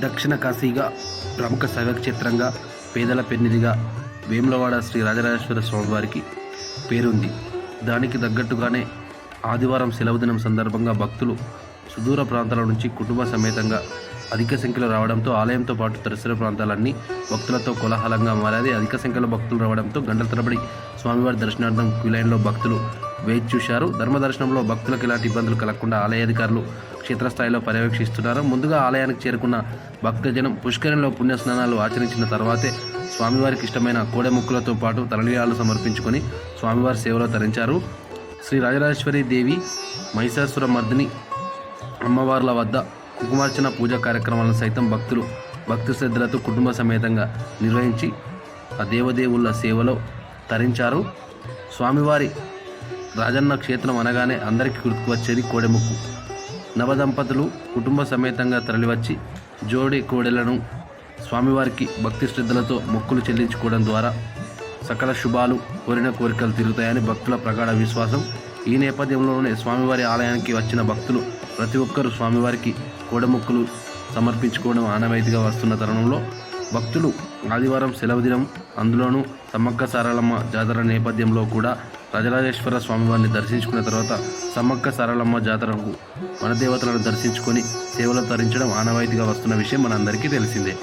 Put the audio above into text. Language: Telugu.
దక్షిణ కాశీగా, ప్రముఖ శైవక్షేత్రంగా, పేదల పెన్నిధిగా వేములవాడ శ్రీ రాజరాజేశ్వర స్వామివారికి పేరుంది. దానికి తగ్గట్టుగానే ఆదివారం సెలవు దినం సందర్భంగా భక్తులు సుదూర ప్రాంతాల నుంచి కుటుంబ సమేతంగా అధిక సంఖ్యలో రావడంతో ఆలయంతో పాటు పరిసర ప్రాంతాలన్నీ భక్తులతో కోలాహలంగా మారాయి. అధిక సంఖ్యలో భక్తులు రావడంతో గంటల తరబడి స్వామివారి దర్శనార్థం క్యూలైన్లో భక్తులు వేచి చూశారు. ధర్మ దర్శనంలో భక్తులకు ఎలాంటి ఇబ్బందులు కలగకుండా ఆలయ అధికారులు క్షేత్రస్థాయిలో పర్యవేక్షిస్తున్నారు. ముందుగా ఆలయానికి చేరుకున్న భక్తజనం పుష్కరంలో పుణ్యస్నానాలు ఆచరించిన తర్వాతే స్వామివారికి ఇష్టమైన కోడెముక్కులతో పాటు తలనీలాలు సమర్పించుకొని స్వామివారి సేవలో తరించారు. శ్రీ రాజరాజేశ్వరి దేవి మహిషాసుర మర్దిని అమ్మవార్ల వద్ద కుంకుమార్చన పూజా కార్యక్రమాలను సైతం భక్తులు భక్తి శ్రద్ధలతో కుటుంబ సమేతంగా నిర్వహించి ఆ దేవదేవుళ్ళ సేవలో తరించారు. స్వామివారి రాజన్న క్షేత్రం అనగానే అందరికీ గుర్తుకు వచ్చేది కోడెముక్కు. నవదంపతులు కుటుంబ సమేతంగా తరలివచ్చి జోడి కోడెలను స్వామివారికి భక్తి శ్రద్ధలతో మొక్కులు చెల్లించుకోవడం ద్వారా సకల శుభాలు, కోరిన కోరికలు తీరుతాయని భక్తుల ప్రగాఢ విశ్వాసం. ఈ నేపథ్యంలోనే స్వామివారి ఆలయానికి వచ్చిన భక్తులు ప్రతి ఒక్కరూ స్వామివారికి కోడెముక్కులు సమర్పించుకోవడం ఆనవాయితీగా వస్తున్న తరుణంలో భక్తులు ఆదివారం సెలవు దినం, అందులోనూ సమ్మక్క సారలమ్మ జాతర నేపథ్యంలో కూడా రాజరాజేశ్వర స్వామివారిని దర్శించుకున్న తర్వాత సమ్మక్క సారలమ్మ జాతరకు వనదేవతలను దర్శించుకొని సేవలు తరించడం ఆనవాయితీగా వస్తున్న విషయం మనందరికీ తెలిసిందే.